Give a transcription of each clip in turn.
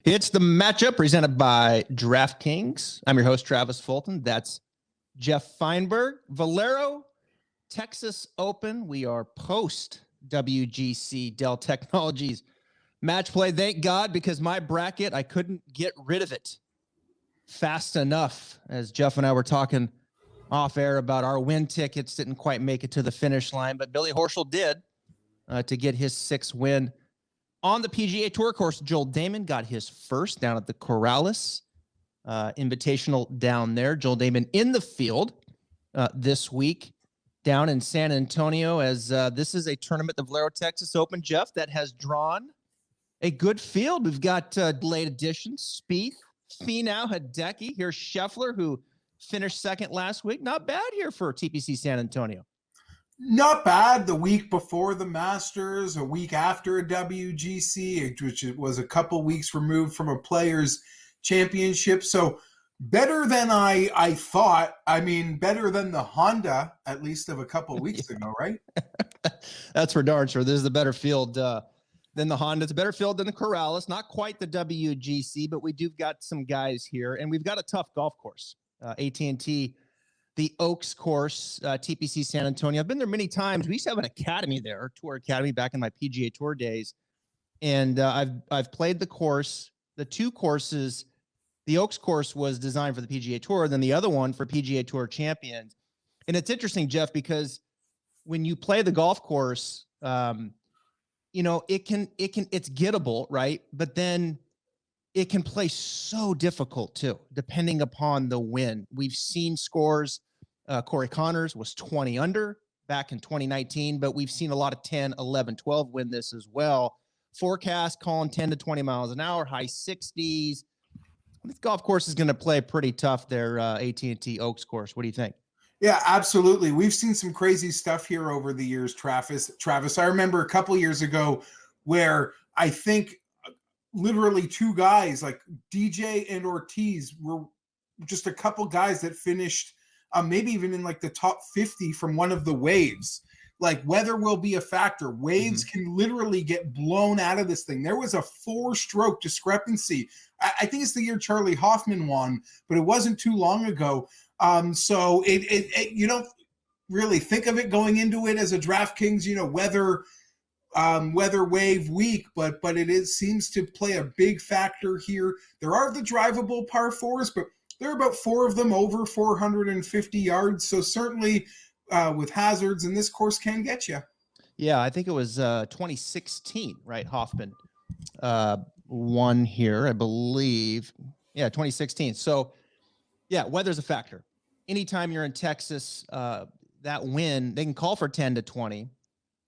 It's the matchup presented by DraftKings. I'm your host, Travis Fulton. That's Geoff Fienberg. Valero Texas Open. We are post WGC Dell Technologies match play. Thank God, because my bracket, I couldn't get rid of it fast enough. As Geoff and I were talking off air about our win tickets, didn't quite make it to the finish line, but Billy Horschel did to get his sixth win on the PGA Tour course. Joel Damon got his first down at the Corrales Invitational down there. Joel Damon in the field this week down in San Antonio, as this is a tournament, the Valero Texas Open, Geoff, that has drawn a good field. We've got late additions, Spieth, Finau, Hideki. Here's Scheffler, who finished second last week. Not bad here for TPC San Antonio. Not bad. The week before the Masters, a week after a WGC, which was a couple weeks removed from a Players' Championship. So better than I thought. I mean, better than the Honda, at least of a couple weeks ago, right? That's for darn sure. This is the better field than the Honda. It's a better field than the Corrales. Not quite the WGC, but we do got some guys here. And we've got a tough golf course. AT&T, the Oaks course, TPC San Antonio. I've been there many times. We used to have an academy there, tour academy, back in my PGA Tour days. And I've played the course. The two courses, the Oaks course was designed for the PGA Tour, then the other one for PGA Tour champions. And it's interesting, Geoff, because when you play the golf course, you know, it's gettable, right? But then it can play so difficult too, depending upon the wind. We've seen scores. Corey Connors was 20 under back in 2019, but we've seen a lot of 10, 11, 12 win this as well. Forecast calling 10 to 20 miles an hour, high 60s. This golf course is going to play pretty tough there, AT&T Oaks course. What do you think? Yeah, absolutely. We've seen some crazy stuff here over the years, Travis. I remember a couple years ago where I think literally two guys like DJ and Ortiz were just a couple guys that finished maybe even in like the top 50 from one of the waves. Like, weather will be a factor. Waves can literally get blown out of this thing. There was a 4-stroke discrepancy. I think it's the year Charlie Hoffman won, but it wasn't too long ago. So it you don't really think of it going into it as a DraftKings, you know, weather wave week, but seems to play a big factor here. There are the drivable par fours, but there are about 4 of them over 450 yards. So certainly with hazards, and this course can get you. Yeah, I think it was 2016, right? Hoffman won here, I believe. Yeah, 2016. So yeah, weather's a factor. Anytime you're in Texas, that wind, they can call for 10 to 20.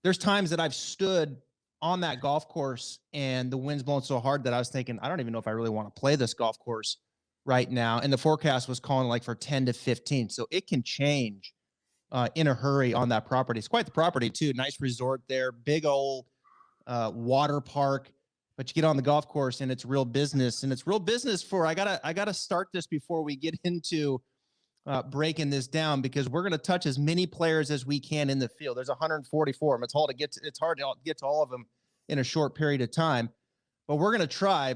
There's times that I've stood on that golf course and the wind's blowing so hard that I was thinking, I don't even know if I really want to play this golf course right now. And the forecast was calling like for 10 to 15. So it can change in a hurry on that property. It's quite the property too. Nice resort there, big old water park, but you get on the golf course and it's real business. And it's real business for, I gotta start this before we get into breaking this down, because we're going to touch as many players as we can in the field. There's 144 of them. It's hard to get to all of them in a short period of time, but we're going to try.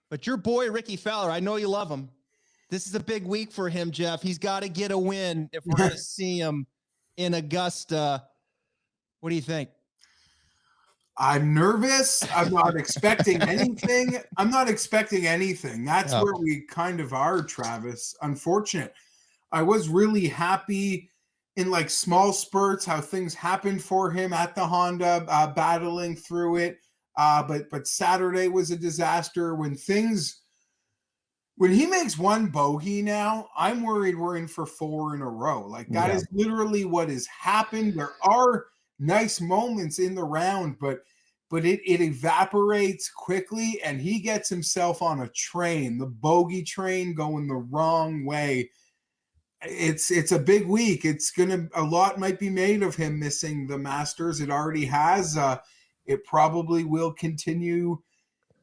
But your boy, Rickie Fowler, I know you love him. This is a big week for him, Geoff. He's got to get a win if we're going to see him in Augusta. What do you think? I'm nervous. I'm not expecting anything. That's where we kind of are, Travis. Unfortunate. I was really happy in like small spurts how things happened for him at the Honda, battling through it. But Saturday was a disaster. When he makes one bogey now, I'm worried we're in for 4 in a row. Like, that is literally what has happened. There are nice moments in the round, but it evaporates quickly, and he gets himself on a train, the bogey train, going the wrong way. It's a big week. A lot might be made of him missing the Masters. It already has. It probably will continue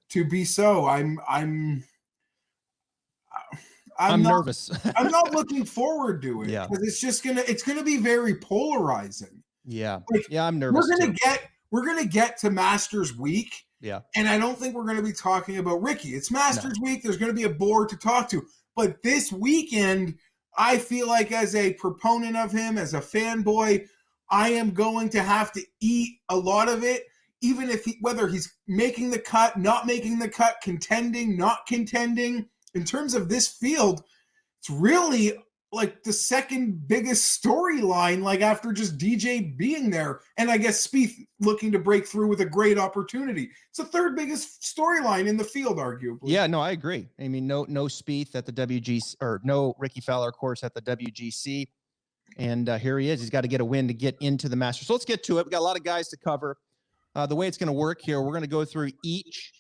to be so. I'm nervous. I'm not looking forward to it, because it's gonna be very polarizing. Yeah. Like, I'm nervous. We're gonna get to Masters week, Yeah. And I don't think we're going to be talking about Rickie. It's Masters week. There's going to be a board to talk to. But this weekend, I feel like as a proponent of him, as a fanboy, I am going to have to eat a lot of it, even if whether he's making the cut, not making the cut, contending, not contending. In terms of this field, it's really like the second biggest storyline, like after just DJ being there. And I guess Spieth looking to break through with a great opportunity. It's the third biggest storyline in the field, arguably. Yeah, no, I agree. I mean, no Spieth at the WGC, or no Rickie Fowler course at the WGC. And here he is. He's got to get a win to get into the Masters. So let's get to it. We got a lot of guys to cover. The way it's going to work here, we're going to go through each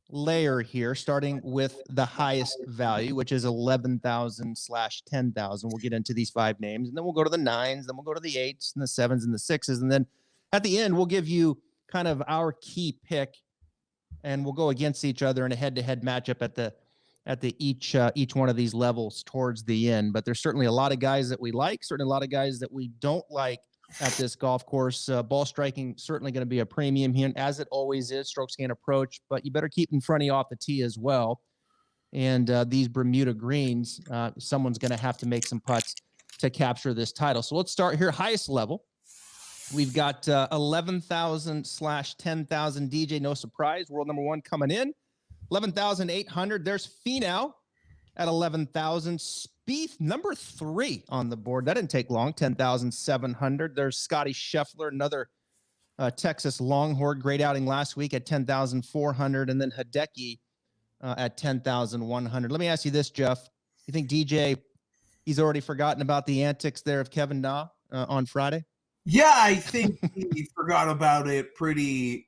layer here, starting with the highest value, which is 11,000/10,000. We'll get into these 5 names, and then we'll go to the 9s, then we'll go to the 8s and the 7s and the 6s. And then at the end, we'll give you kind of our key pick, and we'll go against each other in a head-to-head matchup at the each one of these levels towards the end. But there's certainly a lot of guys that we like, certainly a lot of guys that we don't like at this golf course. Ball striking certainly going to be a premium here, as it always is. Strokes gain approach, but you better keep in front of you off the tee as well. And these Bermuda greens, someone's going to have to make some putts to capture this title. So let's start here. Highest level, we've got 11,000/10,000. DJ, no surprise, world number 1 coming in. 11,800. There's Finau at 11,000. Spieth, number 3 on the board. That didn't take long. 10,700. There's Scottie Scheffler, another Texas Longhorn. Great outing last week at 10,400. And then Hideki at 10,100. Let me ask you this, Geoff. You think DJ, he's already forgotten about the antics there of Kevin Na on Friday? Yeah, I think he forgot about it pretty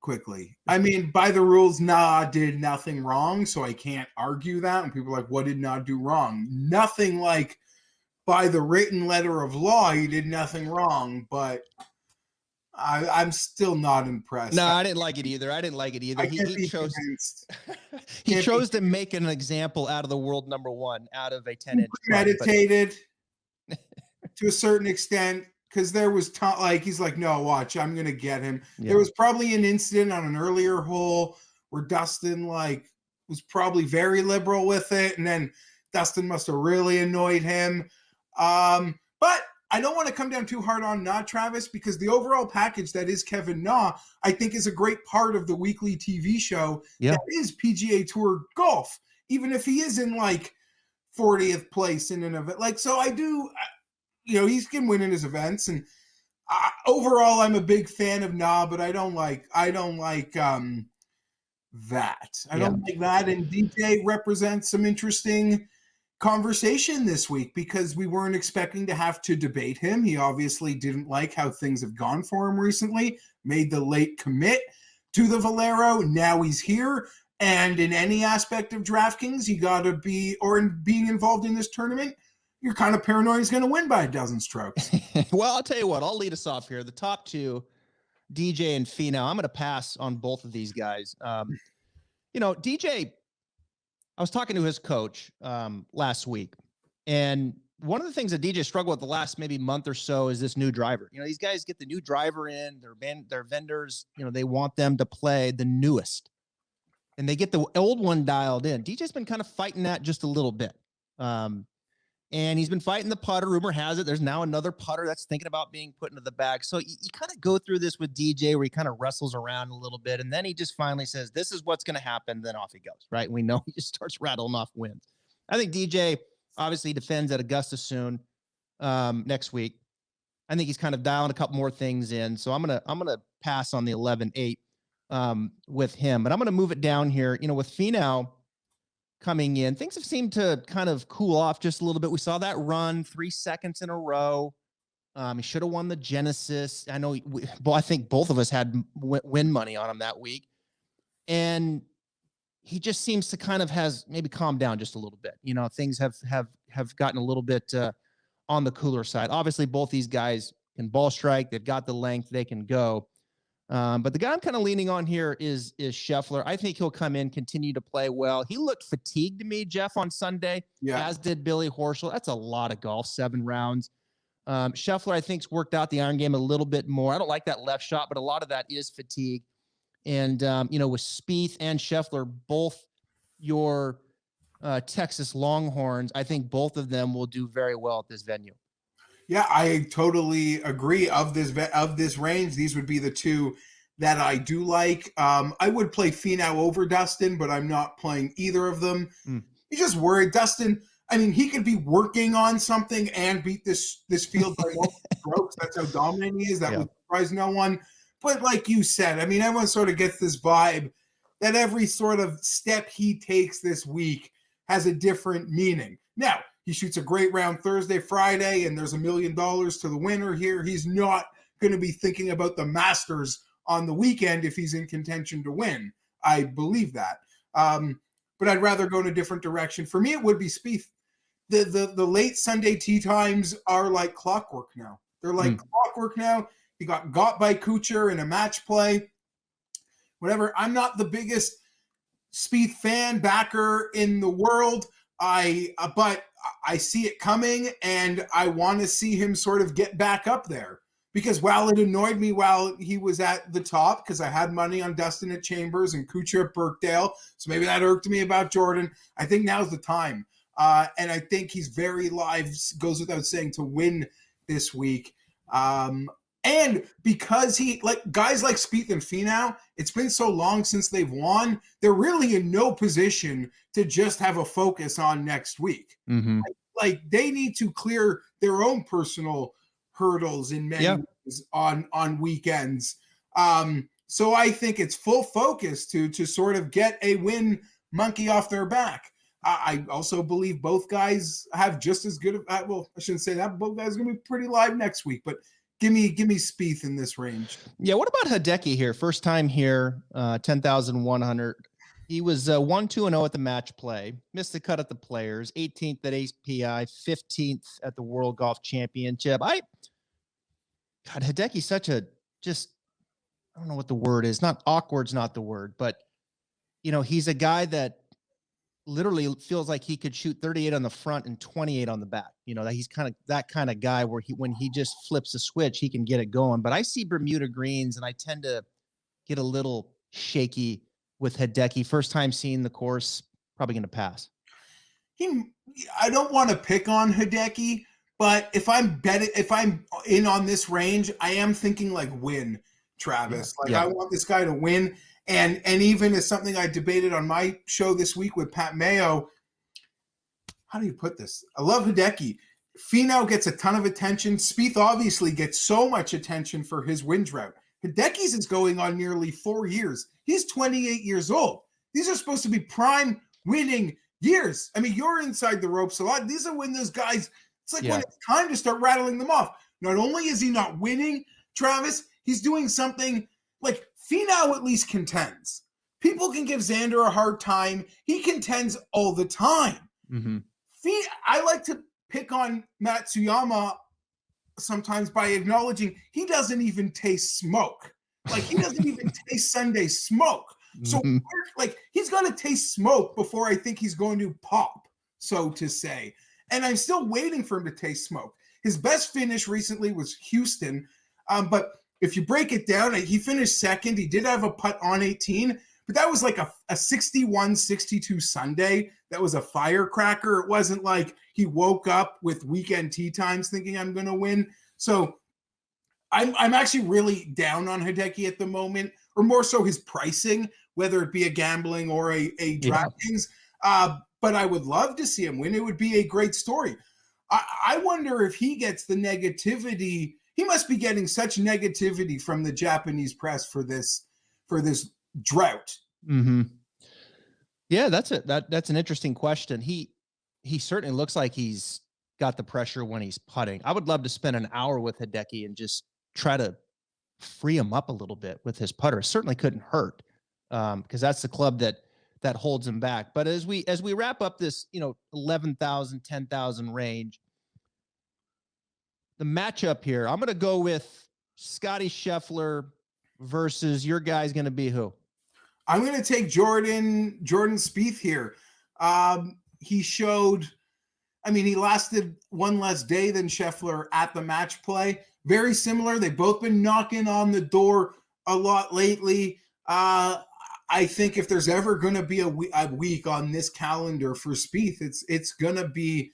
quickly. I mean, by the rules, Na did nothing wrong, so I can't argue that. And people are like, what did Na do wrong? Nothing like by the written letter of law, he did nothing wrong, but I'm still not impressed. No, I didn't like it either. He chose to make an example out of the world number 1 out of a 10-inch. Meditated to a certain extent. Because there was he's like, no, watch, I'm gonna get him. Yeah. There was probably an incident on an earlier hole where Dustin was probably very liberal with it, and then Dustin must have really annoyed him. But I don't want to come down too hard on Na, Travis, because the overall package that is Kevin Na, I think, is a great part of the weekly TV show that is PGA Tour golf, even if he is in 40th place in an event. So I do. He's can win in his events, and overall, I'm a big fan of Na, but I don't like that. I don't like that, and DJ represents some interesting conversation this week because we weren't expecting to have to debate him. He obviously didn't like how things have gone for him recently, made the late commit to the Valero. Now he's here, and in any aspect of DraftKings, you got to be, or in being involved in this tournament, you're kind of paranoid he's going to win by a dozen strokes. Well, I'll tell you what. I'll lead us off here. The top 2, DJ and Finau. I'm going to pass on both of these guys. DJ, I was talking to his coach last week, and one of the things that DJ struggled with the last maybe month or so is this new driver. These guys get the new driver in, their vendors, they want them to play the newest, and they get the old one dialed in. DJ's been kind of fighting that just a little bit. And he's been fighting the putter. Rumor has it there's now another putter that's thinking about being put into the bag. So you kind of go through this with DJ where he kind of wrestles around a little bit. And then he just finally says, this is what's going to happen. Then off he goes, right? And we know he just starts rattling off wins. I think DJ obviously defends at Augusta soon next week. I think he's kind of dialing a couple more things in. So I'm gonna pass on the 11-8 with him. But I'm going to move it down here. With Finau coming in, things have seemed to kind of cool off just a little bit. We saw that run 3 seconds in a row. He should have won the Genesis. I know. I think both of us had win money on him that week, and he just seems to kind of has maybe calmed down just a little bit. Things have gotten a little bit on the cooler side. Obviously, both these guys can ball strike. They've got the length. They can go. But the guy I'm kind of leaning on here is Scheffler. I think he'll come in, continue to play well. He looked fatigued to me, Geoff, on Sunday, as did Billy Horschel. That's a lot of golf, 7 rounds. Scheffler, I think, has worked out the iron game a little bit more. I don't like that left shot, but a lot of that is fatigue. And, with Spieth and Scheffler, both your Texas Longhorns, I think both of them will do very well at this venue. Yeah, I totally agree. Of this range, these would be the two that I do like. I would play Finau over Dustin, but I'm not playing either of them. You're just worried. Dustin, I mean, he could be working on something and beat this field by one strokes. That's how dominant he is. That would surprise no one. But like you said, I mean, everyone sort of gets this vibe that every sort of step he takes this week has a different meaning. Now, he shoots a great round Thursday, Friday, and there's $1 million to the winner here. He's not going to be thinking about the Masters on the weekend if he's in contention to win. I believe that. But I'd rather go in a different direction. For me, it would be Spieth. The late Sunday tee times are like clockwork now. They're like clockwork now. He got by Kuchar in a match play. Whatever. I'm not the biggest Spieth fan backer in the world. But I see it coming, and I want to see him sort of get back up there. Because while it annoyed me while he was at the top, because I had money on Dustin at Chambers and Kuchar at Birkdale, so maybe that irked me about Jordan, I think now's the time. And I think he's very live, goes without saying, to win this week. And because guys like Spieth and Finau, it's been so long since they've won, they're really in no position to just have a focus on next week. Like they need to clear their own personal hurdles in many ways on weekends. So I think it's full focus to sort of get a win monkey off their back. I also believe both guys have just as good of, well, I shouldn't say that. Both guys are going to be pretty live next week, but give me Spieth in this range. Yeah. What about Hideki here? First time here, 10,100. He was 1-2-0 at the match play, missed the cut at the Players, 18th at API, 15th at the World Golf Championship. Hideki's such a I don't know what the word is. Not awkward's not the word, but he's a guy that literally feels like he could shoot 38 on the front and 28 on the back. That he's that kind of guy where when he just flips a switch, he can get it going. But I see Bermuda greens, and I tend to get a little shaky with Hideki. First time seeing the course, probably going to pass. I don't want to pick on Hideki, but if I'm in on this range, I am thinking like win, Travis. I want this guy to win. And even as something I debated on my show this week with Pat Mayo, how do you put this? I love Hideki. Finau gets a ton of attention. Spieth obviously gets so much attention for his win drought. Hideki's is going on nearly 4 years. He's 28 years old. These are supposed to be prime winning years. I mean, you're inside the ropes a lot. These are when those guys, it's like when it's time to start rattling them off. Not only is he not winning, Travis, he's doing something like Finau at least contends. People can give Xander a hard time. He contends all the time. I like to pick on Matsuyama sometimes by acknowledging he doesn't even taste smoke. Like he doesn't even taste Sunday smoke. So he's got to taste smoke before I think he's going to pop, so to say. And I'm still waiting for him to taste smoke. His best finish recently was Houston. But if you break it down, he finished second. He did have a putt on 18, but that was like a 61-62 Sunday. That was a firecracker. It wasn't like he woke up with weekend tee times thinking I'm going to win. So I'm actually really down on Hideki at the moment, or more so his pricing, whether it be a gambling or a DraftKings. But I would love to see him win. It would be a great story. I wonder if he gets the negativity. He must be getting such negativity from the Japanese press for this drought. Yeah, that's an interesting question. He certainly looks like he's got the pressure when he's putting. I would love to spend an hour with Hideki and just try to free him up a little bit with his putter. Certainly couldn't hurt, because that's the club that holds him back. But as we wrap up this 11,000, 10,000 range, the matchup here, I'm going to go with Scottie Scheffler versus your guy's going to be who? I'm going to take Jordan Spieth here. He showed, he lasted one less day than Scheffler at the match play. Very similar. They've both been knocking on the door a lot lately. I think if there's ever going to be a week on this calendar for Spieth, it's going to be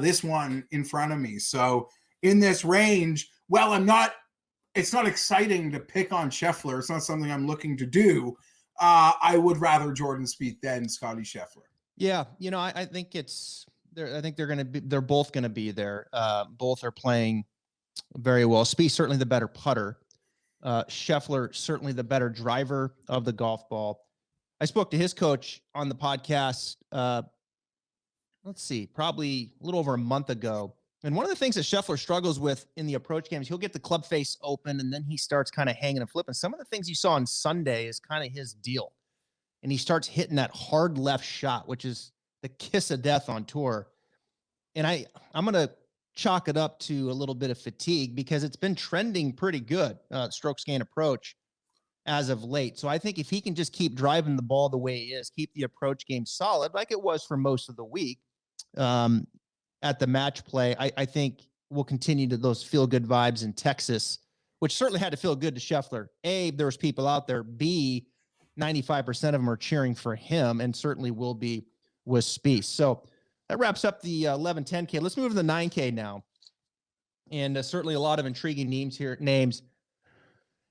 this one in front of me. So in this range, well, it's not exciting to pick on Scheffler. It's not something I'm looking to do. I would rather Jordan Spieth than Scottie Scheffler. Yeah. I think they're both going to be there. Both are playing very well. Spieth, certainly the better putter. Scheffler, certainly the better driver of the golf ball. I spoke to his coach on the podcast, probably a little over a month ago. And one of the things that Scheffler struggles with in the approach games, he'll get the club face open and then he starts kind of hanging and flipping. Some of the things you saw on Sunday is kind of his deal. And he starts hitting that hard left shot, which is the kiss of death on tour. And I'm going to chalk it up to a little bit of fatigue because it's been trending pretty good, strokes gain approach as of late. So I think if he can just keep driving the ball the way he is, keep the approach game solid like it was for most of the week at the match play, I think we'll continue to those feel good vibes in Texas, which certainly had to feel good to Scheffler. A, there was people out there. B, 95% of them are cheering for him and certainly will be with Spieth. So that wraps up the 11, 10K. Let's move to the 9K now. And certainly a lot of intriguing names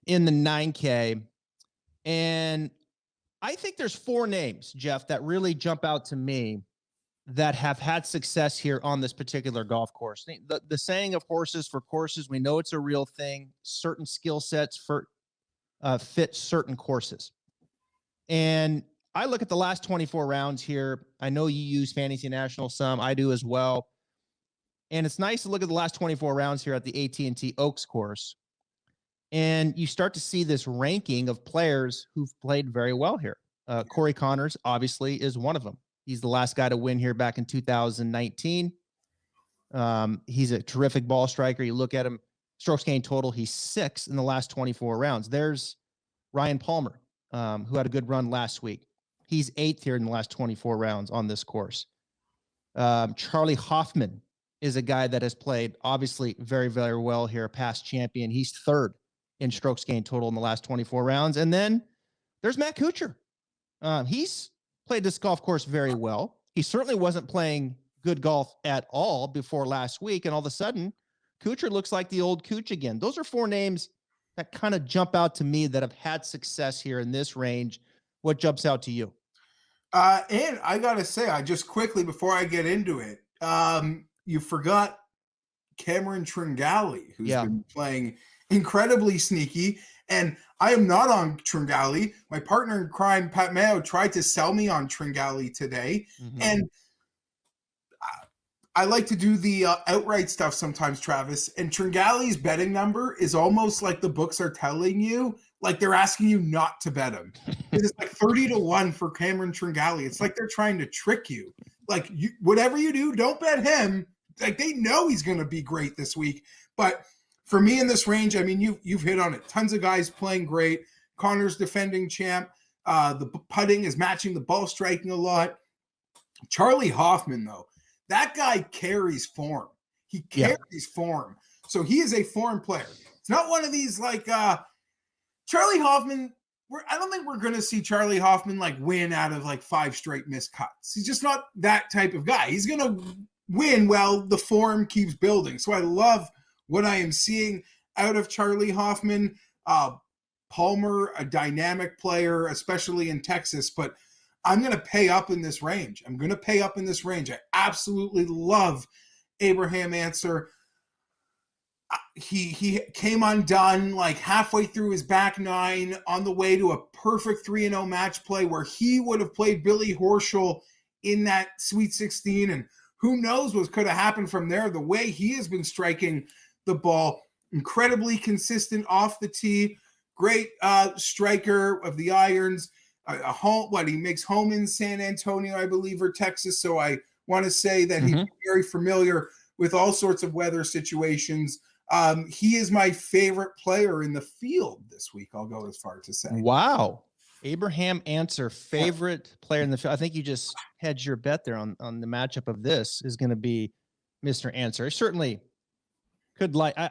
in the 9K. And I think there's 4 names, Geoff, that really jump out to me that have had success here on this particular golf course. The saying of horses for courses, we know it's a real thing. Certain skill sets fit certain courses. And I look at the last 24 rounds here. I know you use Fantasy National some. I do as well. And it's nice to look at the last 24 rounds here at the AT&T Oaks course. And you start to see this ranking of players who've played very well here. Corey Connors, obviously, is one of them. He's the last guy to win here back in 2019. He's a terrific ball striker. You look at him, strokes gained total, he's 6th in the last 24 rounds. There's Ryan Palmer, who had a good run last week. He's 8th here in the last 24 rounds on this course. Charlie Hoffman is a guy that has played obviously very, very well here, a past champion. He's 3rd in strokes gained total in the last 24 rounds. And then there's Matt Kuchar. He's played this golf course very well. He certainly wasn't playing good golf at all before last week. And all of a sudden, Kuchar looks like the old Kuch again. Those are 4 names that kind of jump out to me that have had success here in this range. What jumps out to you? And I got to say, I just quickly, before I get into it, you forgot Cameron Tringali, who's been playing incredibly sneaky. And I am not on Tringali. My partner in crime, Pat Mayo, tried to sell me on Tringali today. Mm-hmm. And I like to do the outright stuff sometimes, Travis. And Tringali's betting number is almost like the books are telling you, like they're asking you not to bet him. It's like 30-1 for Cameron Tringali. It's like they're trying to trick you. Like, whatever you do, don't bet him. Like, they know he's going to be great this week. But for me in this range, I mean, you've hit on it. Tons of guys playing great. Connor's defending champ. The putting is matching the ball striking a lot. Charlie Hoffman, though, that guy carries form. He carries form. So he is a form player. It's not one of these like Charlie Hoffman. I don't think we're going to see Charlie Hoffman like win out of like 5 straight missed cuts. He's just not that type of guy. He's going to win while the form keeps building. So I love what I am seeing out of Charlie Hoffman. Palmer, a dynamic player, especially in Texas, but I'm going to pay up in this range. I absolutely love Abraham Answer. He came undone like halfway through his back 9 on the way to a perfect 3-0 match play where he would have played Billy Horschel in that Sweet 16. And who knows what could have happened from there. The way he has been striking the ball, incredibly consistent off the tee, great striker of the irons. He makes home in San Antonio, I believe, or Texas. So I want to say that he's very familiar with all sorts of weather situations. He is my favorite player in the field this week. I'll go as far to say. Wow. Abraham Answer, favorite player in the field. I think you just hedged your bet there on the matchup of this is going to be Mr. Answer. I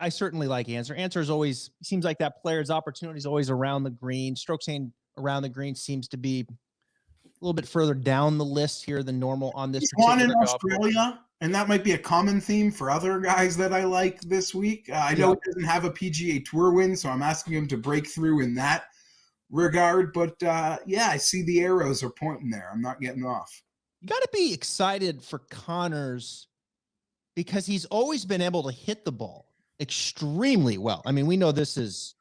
certainly like Answer. Answer is always, seems like that player's opportunity is always around the green. Strokes gained around the green seems to be a little bit further down the list here than normal on this He's won in particular golf course. Australia, and that might be a common theme for other guys that I like this week. I know he doesn't have a PGA Tour win, so I'm asking him to break through in that regard. But yeah, I see the arrows are pointing there. I'm not getting off. You got to be excited for Connors because he's always been able to hit the ball extremely well. I mean, we know this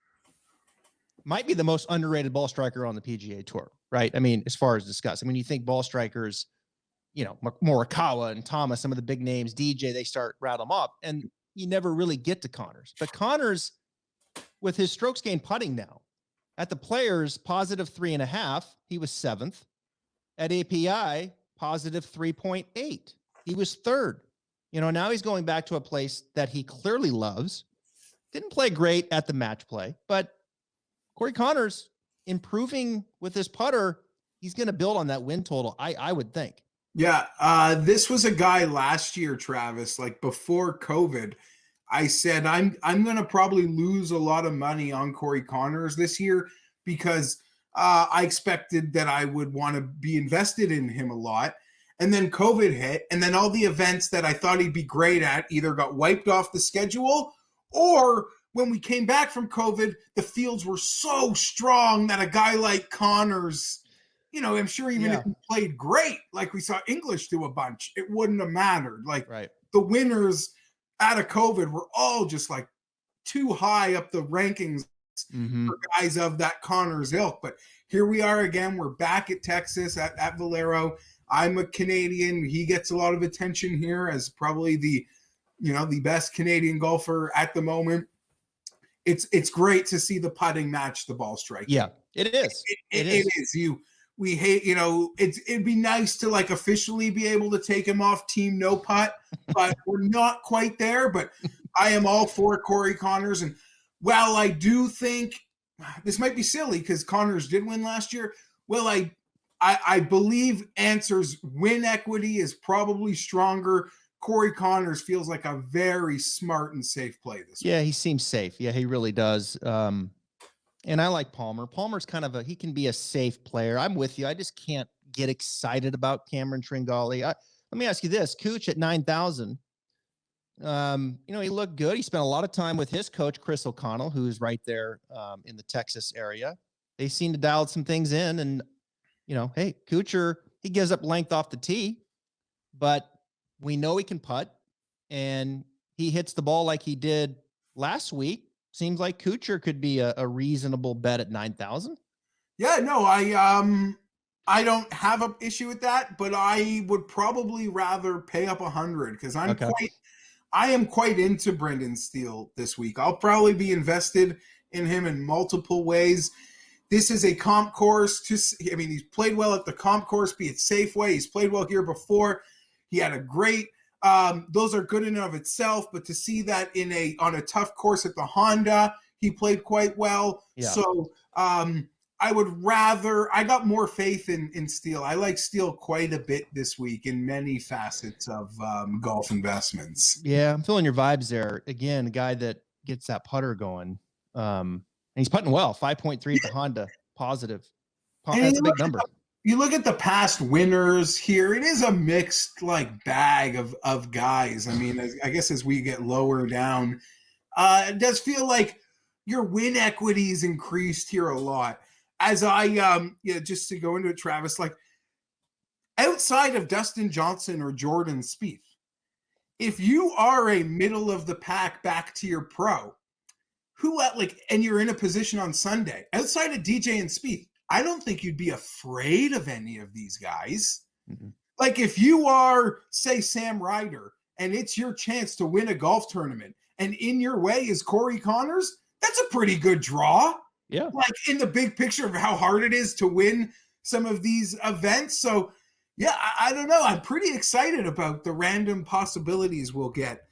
might be the most underrated ball striker on the PGA Tour, right? I mean, as far as discussed, I mean, you think ball strikers, you know, Morikawa and Thomas, some of the big names, DJ, they start rattle them up, and you never really get to Connors. But Connors, with his strokes gained putting now, at the Players, positive 3.5, he was 7th. At API, positive 3.8, he was 3rd. You know, now he's going back to a place that he clearly loves. Didn't play great at the match play, but Corey Connors improving with his putter. He's going to build on that win total, I would think. Yeah, this was a guy last year, Travis, like before COVID. I said, I'm going to probably lose a lot of money on Corey Connors this year because I expected that I would want to be invested in him a lot. And then COVID hit, and then all the events that I thought he'd be great at either got wiped off the schedule, or when we came back from COVID, the fields were so strong that a guy like Connors, you know, I'm sure even if he played great, like we saw English do a bunch, it wouldn't have mattered. Like the winners out of COVID were all just like too high up the rankings for guys of that Connors ilk. But here we are again. We're back at Texas at Valero. I'm a Canadian. He gets a lot of attention here as probably the best Canadian golfer at the moment. It's great to see the putting match the ball striking. Yeah, it is. It is. We hate, it'd be nice to like officially be able to take him off team no putt, but we're not quite there. But I am all for Corey Connors. And while I do think this might be silly because Connors did win last year, well, I believe Answer's win equity is probably stronger. Corey Connors feels like a very smart and safe play this week. Yeah, he seems safe. Yeah, he really does. And I like Palmer. Palmer's kind of he can be a safe player. I'm with you. I just can't get excited about Cameron Tringali. Let me ask you this. Cooch at 9,000. He looked good. He spent a lot of time with his coach, Chris O'Connell, who's right there in the Texas area. They seem to dial some things in, and hey, Kuchar, he gives up length off the tee, but we know he can putt, and he hits the ball like he did last week. Seems like Kuchar could be a reasonable bet at 9,000. Yeah, no, I don't have an issue with that, but I would probably rather pay up 100 because I am quite into Brendan Steele this week. I'll probably be invested in him in multiple ways. This is a comp course. He's played well at the comp course, be it Safeway. He's played well here before. He had a great, those are good in and of itself, but to see that on a tough course at the Honda, he played quite well. Yeah. So I got more faith in Steele. I like Steele quite a bit this week in many facets of golf investments. Yeah, I'm feeling your vibes there. Again, a guy that gets that putter going. And he's putting well, 5.3 at the Honda, positive. That's a big number. You look at the past winners here, it is a mixed bag of guys. I mean, I guess as we get lower down, it does feel like your win equity is increased here a lot. As just to go into it, Travis, outside of Dustin Johnson or Jordan Spieth, if you are a middle of the pack back to your pro, and you're in a position on Sunday, outside of DJ and Spieth, I don't think you'd be afraid of any of these guys. Mm-hmm. If you are, say, Sam Ryder, and it's your chance to win a golf tournament, and in your way is Corey Connors, that's a pretty good draw. Yeah. In the big picture of how hard it is to win some of these events. So, yeah, I don't know. I'm pretty excited about the random possibilities we'll get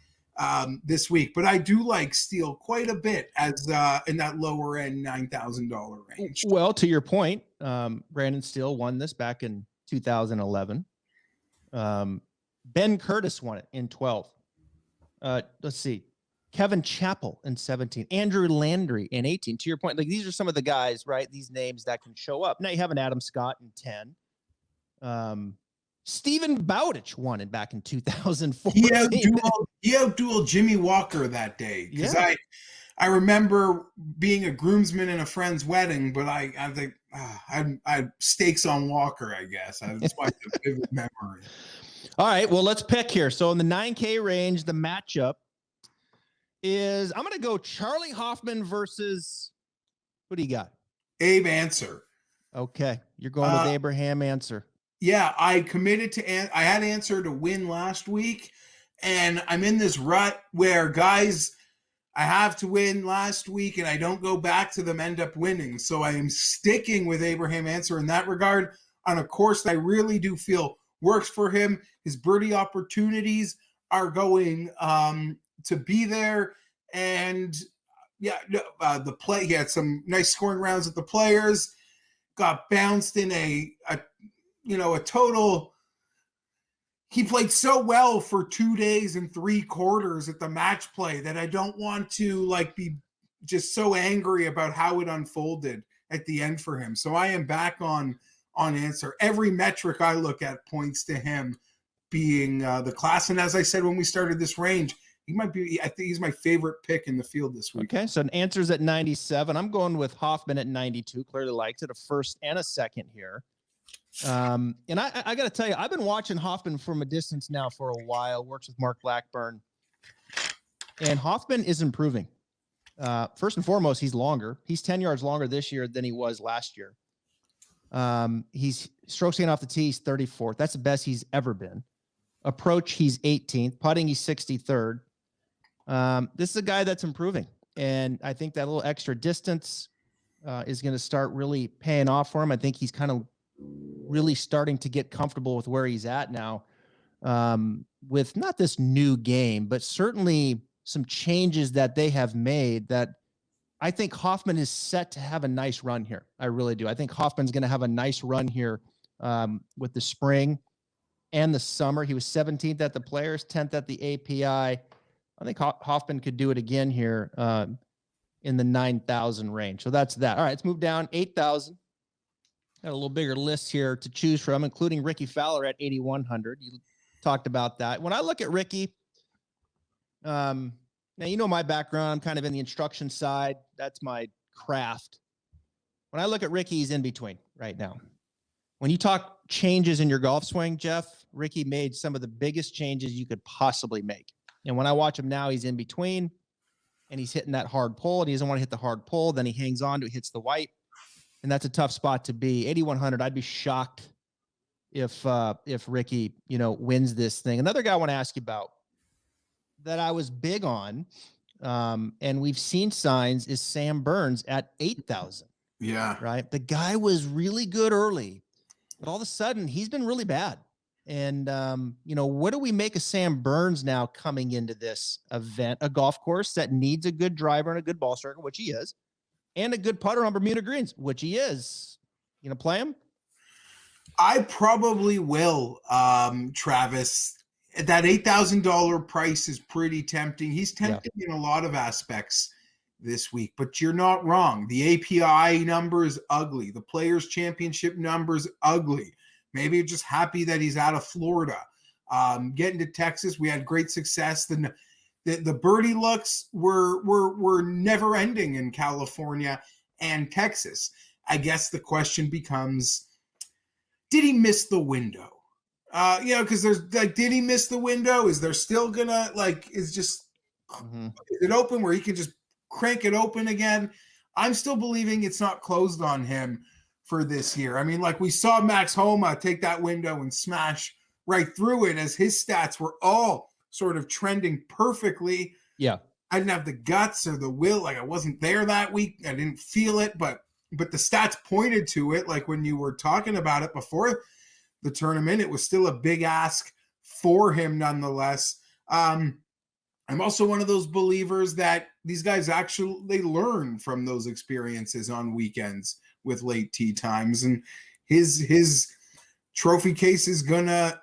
this week, but I do like Steele quite a bit as in that lower end $9,000 range. Well, to your point, Brandon Steele won this back in 2011. Ben Curtis won it in 12. Let's see. Kevin Chappell in 17, Andrew Landry in 18. To your point, like these are some of the guys, right? These names that can show up. Now you have an Adam Scott in 10. Stephen Bowditch won it back in 2014. He outdueled Jimmy Walker that day. Because Yeah. I remember being a groomsman in a friend's wedding, but I think I had stakes on Walker, I guess. That's why it's a vivid memory. All right, well, let's pick here. So in the 9K range, the matchup is, I'm going to go Charlie Hoffman versus, what do you got? Abe Answer. Okay, you're going with Abraham Answer. Yeah, I committed to I had Answer to win last week, and I'm in this rut where guys I have to win last week and I don't go back to them end up winning. So I am sticking with Abraham Answer in that regard on a course that I really do feel works for him. His birdie opportunities are going to be there. And yeah, the play, he had some nice scoring rounds at the Players, got bounced in a total. He played so well for 2 days and 3 quarters at the match play that I don't want to be just so angry about how it unfolded at the end for him. So I am back on Answer. Every metric I look at points to him being the class. And as I said when we started this range, I think he's my favorite pick in the field this week. Okay, so an Answer's at 97. I'm going with Hoffman at 92. Clearly likes it, a first and a second here. And I got to tell you, I've been watching Hoffman from a distance now for a while, works with Mark Blackburn, and Hoffman is improving. First and foremost, he's longer. He's 10 yards longer this year than he was last year. He's strokes gained off the tee, he's 34th. That's the best he's ever been. Approach, he's 18th. Putting, he's 63rd. This is a guy that's improving, and I think that little extra distance is going to start really paying off for him. I think he's kind of really starting to get comfortable with where he's at now, with not this new game, but certainly some changes that they have made that I think Hoffman is set to have a nice run here. I really do. I think Hoffman's going to have a nice run here with the spring and the summer. He was 17th at the Players, 10th at the API. I think Hoffman could do it again here in the 9,000 range. So that's that. All right, let's move down 8,000. Got a little bigger list here to choose from, including Rickie Fowler at 8,100. You talked about that. When I look at Rickie, now you know my background. I'm kind of in the instruction side. That's my craft. When I look at Rickie, he's in between right now. When you talk changes in your golf swing, Geoff, Rickie made some of the biggest changes you could possibly make. And when I watch him now, he's in between, and he's hitting that hard pull, and he doesn't want to hit the hard pull. Then he hangs on to it, hits the white. And that's a tough spot to be. 8,100. I'd be shocked if Rickie, wins this thing. Another guy I want to ask you about that I was big on, and we've seen signs, is Sam Burns at 8,000. Yeah. Right. The guy was really good early, but all of a sudden he's been really bad. And, what do we make of Sam Burns now coming into this event, a golf course that needs a good driver and a good ball striker, which he is, and a good putter on Bermuda greens, which he is. You gonna play him? I probably will, Travis. That $8,000 price is pretty tempting. He's tempting in a lot of aspects this week, but you're not wrong. The API number is ugly. The Players Championship number is ugly. Maybe you're just happy that he's out of Florida. Getting to Texas, we had great success. The birdie looks were never ending in California and Texas. I guess the question becomes, did he miss the window? Because there's did he miss the window? Is there still gonna is it open where he can just crank it open again? I'm still believing it's not closed on him for this year. I mean, we saw Max Homa take that window and smash right through it as his stats were all sort of trending perfectly. Yeah. I didn't have the guts or the will. I wasn't there that week. I didn't feel it, but the stats pointed to it. When you were talking about it before the tournament, it was still a big ask for him nonetheless. I'm also one of those believers that these guys they learn from those experiences on weekends with late tee times, and his trophy case is gonna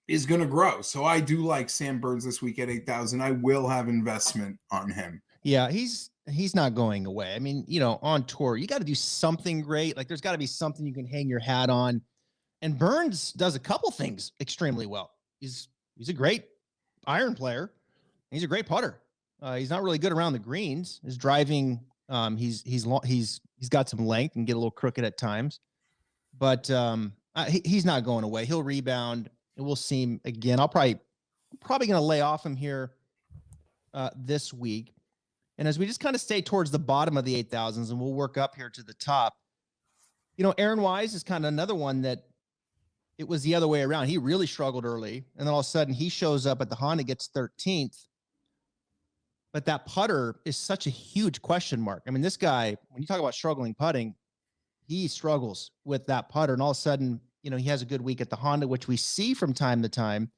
is going to grow. So I do like Sam Burns this week at 8,000. I will have investment on him. Yeah, he's not going away. I mean, on tour, you got to do something great. Like there's got to be something you can hang your hat on. And Burns does a couple things extremely well. He's a great iron player. He's a great putter. He's not really good around the greens. His driving, he's got some length and get a little crooked at times, but he's not going away. He'll rebound. And we'll see him again. I'm probably going to lay off him here this week. And as we just kind of stay towards the bottom of the 8,000s, and we'll work up here to the top. Aaron Wise is kind of another one that it was the other way around. He really struggled early, and then all of a sudden he shows up at the Honda, gets 13th. But that putter is such a huge question mark. I mean, this guy, when you talk about struggling putting, he struggles with that putter. And all of a sudden, he has a good week at the Honda, which we see from time to time.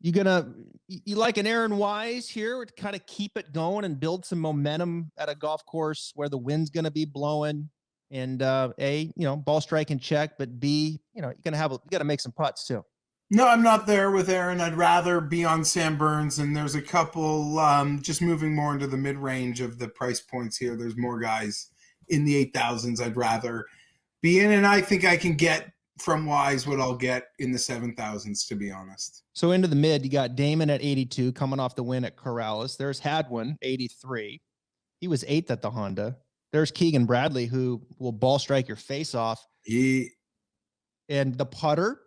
You like an Aaron Wise here to kind of keep it going and build some momentum at a golf course where the wind's going to be blowing, and ball strike in check, but B, you got to make some putts too. No, I'm not there with Aaron. I'd rather be on Sam Burns, and there's a couple just moving more into the mid-range of the price points here. There's more guys in the 8,000s I'd rather be in, and I think I can get from Wise what I'll get in the 7,000s, to be honest. So into the mid, you got Damon at 82, coming off the win at Corrales. There's Hadwin, 83. He was 8th at the Honda. There's Keegan Bradley, who will ball strike your face off. And the putter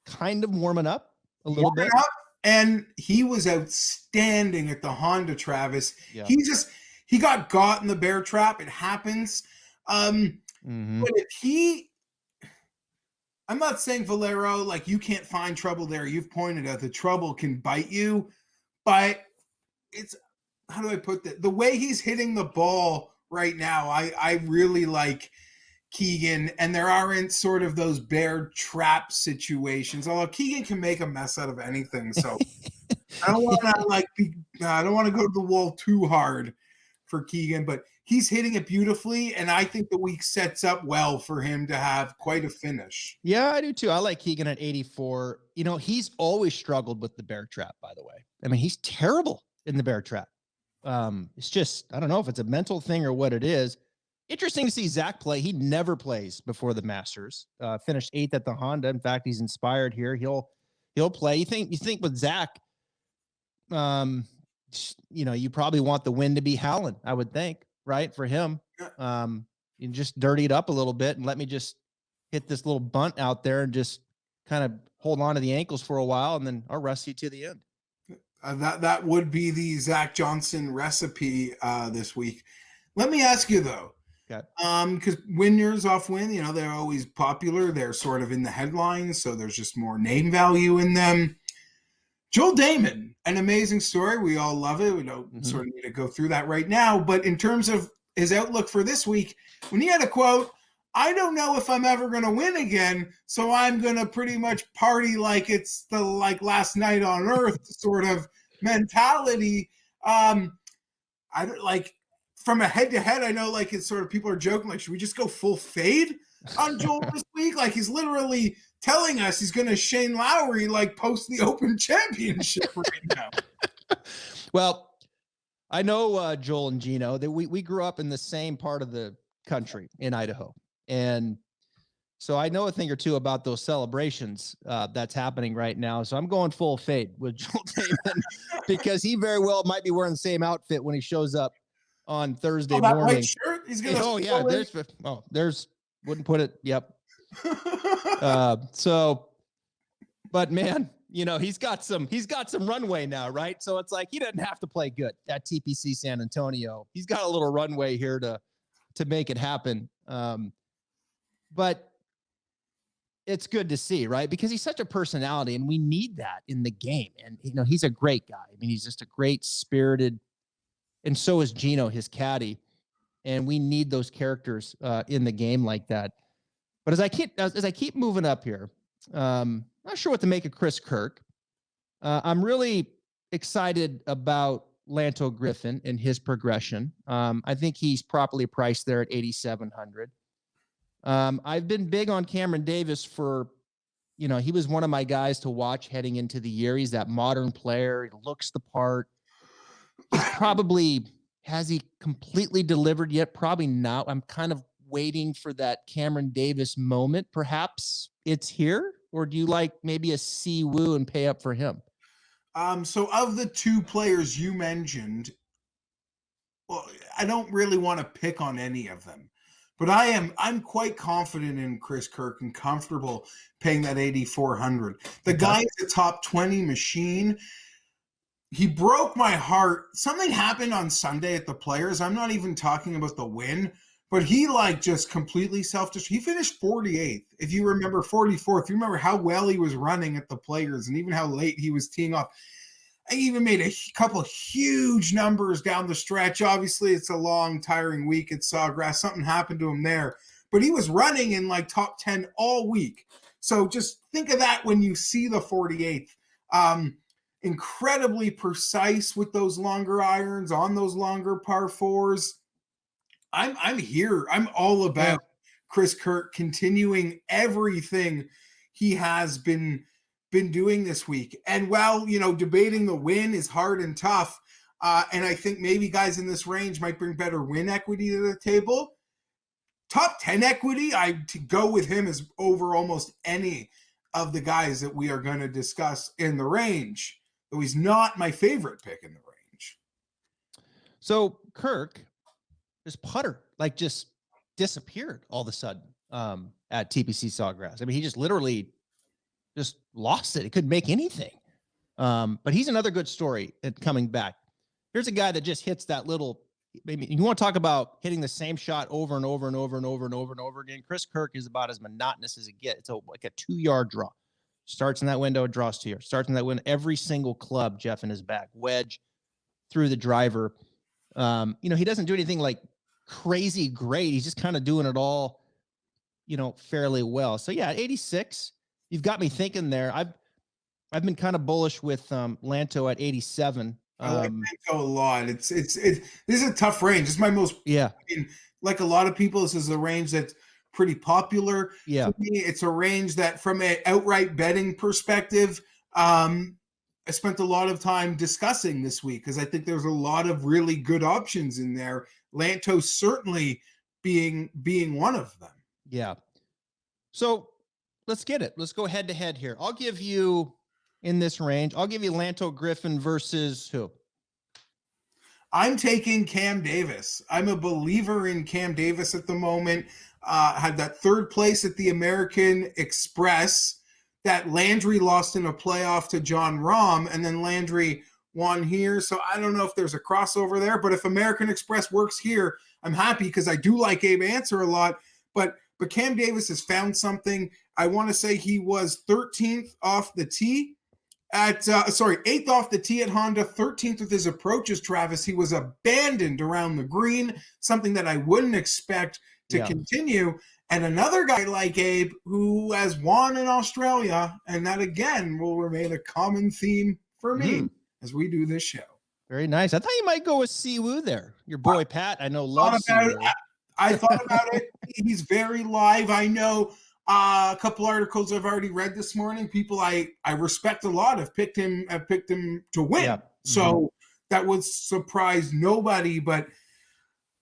kind of warming up a little bit. And he was outstanding at the Honda, Travis. Yeah. He got in the bear trap. It happens. But I'm not saying Valero, like, you can't find trouble there. You've pointed out the trouble can bite you, but it's, how do I put that? The way he's hitting the ball right now, I really like Keegan, and there aren't sort of those bear trap situations. Although Keegan can make a mess out of anything, so I don't want to go to the wall too hard for Keegan, but he's hitting it beautifully, and I think the week sets up well for him to have quite a finish. Yeah, I do too. I like Keegan at 84. He's always struggled with the bear trap, by the way. I mean, he's terrible in the bear trap. It's just, I don't know if it's a mental thing or what it is. Interesting to see Zach play. He never plays before the Masters. Finished 8th at the Honda. In fact, he's inspired here. He'll play. You think with Zach, you probably want the win to be howling, I would think, right? For him. You just dirty it up a little bit and let me just hit this little bunt out there and just kind of hold on to the ankles for a while, and then I'll rest you to the end. That would be the Zach Johnson recipe this week. Let me ask you though, because winners off win, they're always popular. They're sort of in the headlines, so there's just more name value in them. Joel Damon, an amazing story. We all love it. We don't sort of need to go through that right now. But in terms of his outlook for this week, when he had a quote, "I don't know if I'm ever going to win again, so I'm going to pretty much party like it's the last night on earth" sort of mentality. I don't like from a head-to-head. I know it's sort of people are joking should we just go full fade on Joel this week? He's literally telling us he's going to Shane Lowry post the Open Championship right now. Well, I know Joel and Gino that we grew up in the same part of the country in Idaho, and so I know a thing or two about those celebrations that's happening right now. So I'm going full fade with Joel Damon because he very well might be wearing the same outfit when he shows up on Thursday morning. White shirt? He's gonna there's wouldn't put it. Yep. But man, he's got some runway now, right? So it's he doesn't have to play good at TPC San Antonio. He's got a little runway here to make it happen. But it's good to see, right? Because he's such a personality, and we need that in the game. And he's a great guy. I mean, he's just a great spirited, and so is Gino, his caddy. And we need those characters in the game like that. But as I keep moving up here, not sure what to make of Chris Kirk. I'm really excited about Lanto Griffin and his progression. I think he's properly priced there at 8,700. I've been big on Cameron Davis for you know, he was one of my guys to watch heading into the year. He's that modern player. He looks the part. He's probably, has he completely delivered yet? Probably not. I'm kind of waiting for that Cameron Davis moment. Perhaps it's here, or do you like maybe a Si Woo and pay up for him? So of the two players you mentioned, well, I don't really want to pick on any of them, but I'm quite confident in Chris Kirk and comfortable paying that 8,400. The guy is a top 20 machine. He broke my heart. Something happened on Sunday at the Players. I'm not even talking about the win, but he like just completely self-destruct. He finished 48th. If you remember 44th, you remember how well he was running at the Players and even how late he was teeing off. I even made a couple huge numbers down the stretch. Obviously, it's a long, tiring week at Sawgrass. Something happened to him there, but he was running in like top 10 all week. So just think of that when you see the 48th. Incredibly precise with those longer irons on those longer par fours. I'm here. I'm all about Chris Kirk continuing everything he has been doing this week. And while, you know, debating the win is hard and tough, and I think maybe guys in this range might bring better win equity to the table, top 10 equity, to go with him is over almost any of the guys that we are going to discuss in the range. Though he's not my favorite pick in the range. So Kirk, his putter, like just disappeared all of a sudden at TPC Sawgrass. I mean, he just literally just lost it. He couldn't make anything. But he's another good story at coming back. Here's a guy that just hits that little, maybe you want to talk about hitting the same shot over and over and over and over and over and over again. Chris Kirk is about as monotonous as it gets. It's like a 2-yard draw. Starts in that window, draws 2 yards. Starts in that window. Every single club, Geoff, in his back. Wedge through the driver. You know, he doesn't do anything like crazy great. He's just kind of doing it all, you know, fairly well. So yeah, at 86, you've got me thinking there. I've been kind of bullish with Lanto at 87. I like Lanto a lot. This is a tough range. It's my most, I mean, like a lot of people, this is a range that's pretty popular. Yeah. For me, it's a range that from an outright betting perspective, I spent a lot of time discussing this week because I think there's a lot of really good options in there. Lanto certainly being one of them. Yeah. So let's get it. Let's go head to head here. I'll give you in this range. I'll give you Lanto Griffin versus who? I'm taking Cam Davis. I'm a believer in Cam Davis at the moment. Had that third place at the American Express that Landry lost in a playoff to John Rahm, and then Landry won here. So I don't know if there's a crossover there, but if American Express works here, I'm happy because I do like Abe Answer a lot. But Cam Davis has found something. I want to say he was 13th off the tee at 8th off the tee at Honda, 13th with his approaches, Travis. He was abandoned around the green, something that I wouldn't expect to continue. And another guy like Abe who has won in Australia, and that again will remain a common theme for me as we do this show. Very nice. I thought you might go with Si Woo there. Your boy Pat, I know, loves Si Woo. I thought about it. He's very live. I know a couple articles I've already read this morning. People I respect a lot have picked him to win. Yeah. So that would surprise nobody. But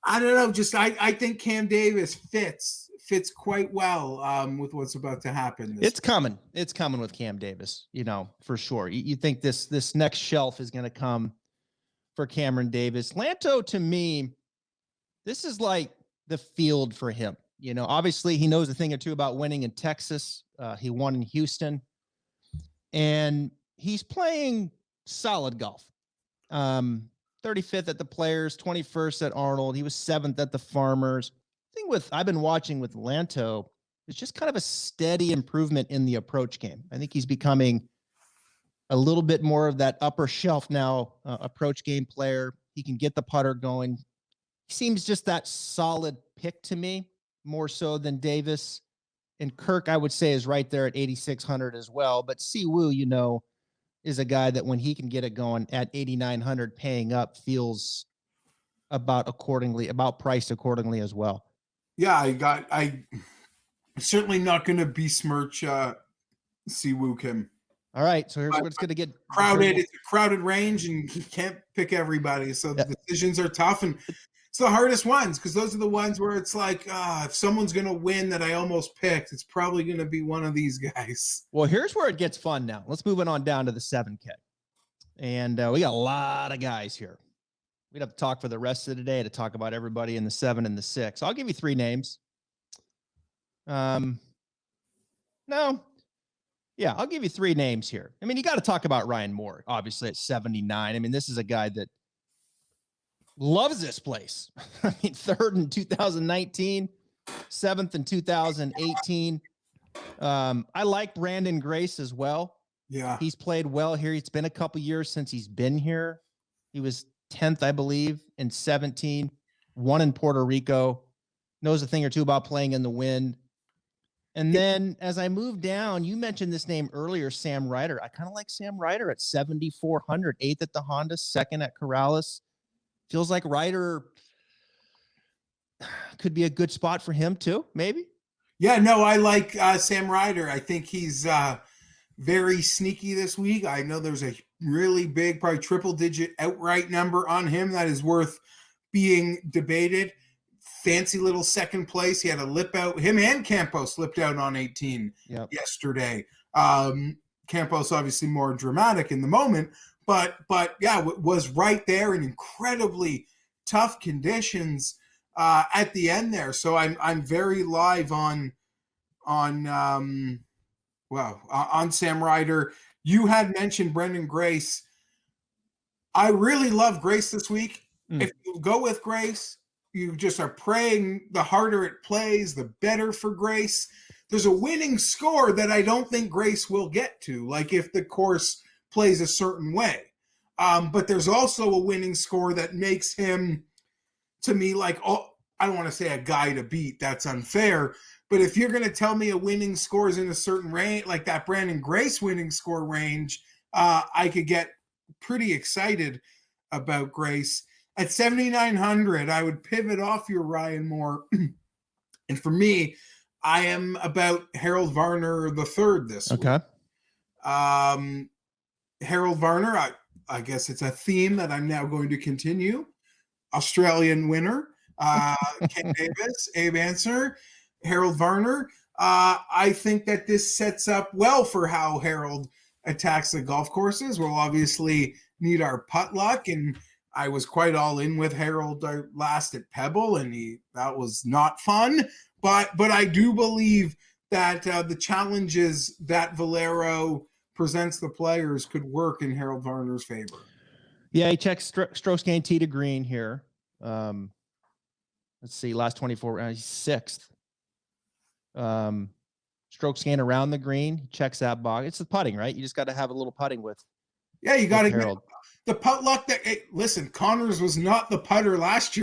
I don't know. Just I think Cam Davis fits quite well with what's about to happen. It's coming. It's coming with Cam Davis, you know, for sure. You think this next shelf is going to come for Cameron Davis. Lanto, to me, this is like the field for him. You know, obviously he knows a thing or two about winning in Texas. He won in Houston, and he's playing solid golf. 35th at the Players, 21st at Arnold. He was 7th at the Farmers. The thing I've been watching with Lanto is just kind of a steady improvement in the approach game. I think he's becoming a little bit more of that upper shelf now approach game player. He can get the putter going. He seems just that solid pick to me, more so than Davis. And Kirk, I would say, is right there at 8,600 as well. But Si Woo, you know, is a guy that when he can get it going at 8,900, paying up feels about priced accordingly as well. Yeah, I certainly not going to besmirch Siwoo Kim. All right, so here's what it's going to get crowded. It's a crowded range, and you can't pick everybody. So the decisions are tough, and it's the hardest ones because those are the ones where it's like, if someone's going to win that I almost picked, it's probably going to be one of these guys. Well, here's where it gets fun now. Let's move it on down to the 7K. And we got a lot of guys here. We'd have to talk for the rest of the day to talk about everybody in the 7 and the 6. I'll give you 3 names. No. Yeah, I'll give you 3 names here. I mean, you got to talk about Ryan Moore, obviously, at 79. I mean, this is a guy that loves this place. I mean, 3rd in 2019, 7th in 2018. I like Brandon Grace as well. Yeah. He's played well here. It's been a couple years since he's been here. He was 10th, I believe, in 17, won in Puerto Rico, knows a thing or two about playing in the wind. And then as I move down, you mentioned this name earlier, Sam Ryder. I kind of like Sam Ryder at 7,400, 8th at the Honda, 2nd at Corrales. Feels like Ryder could be a good spot for him too, maybe. Yeah, no, I like Sam Ryder. I think he's very sneaky this week. I know there's a really big, probably triple-digit outright number on him that is worth being debated. Fancy little second place. He had a lip out. Him and Campos slipped out on 18 yesterday. Campos obviously more dramatic in the moment, but yeah, was right there in incredibly tough conditions at the end there. So I'm very live on Sam Ryder. You had mentioned Brendan Grace. I really love Grace this week. If you go with Grace, you just are praying the harder it plays, the better for Grace. There's a winning score that I don't think Grace will get to, like if the course plays a certain way. But there's also a winning score that makes him, to me, like, I don't want to say a guy to beat. That's unfair. But if you're going to tell me a winning score is in a certain range, like that Brandon Grace winning score range, I could get pretty excited about Grace. At 7,900, I would pivot off your Ryan Moore. And for me, I am about Harold Varner III this week. Harold Varner, I guess it's a theme that I'm now going to continue. Australian winner, Ken Davis, Abe Answer, Harold Varner. I think that this sets up well for how Harold attacks the golf courses. We'll obviously need our putt luck, and I was quite all in with Harold last at Pebble, and that was not fun. But I do believe that the challenges that Valero presents the players could work in Harold Varner's favor. Yeah, he checks strokes gained tee to green here. Let's see, last 24 rounds, he's 6th. Strokes gained around the green, he checks that box. It's the putting, right? You just got to have a little putting with. Yeah, you got to get the putt luck. Listen, Connors was not the putter last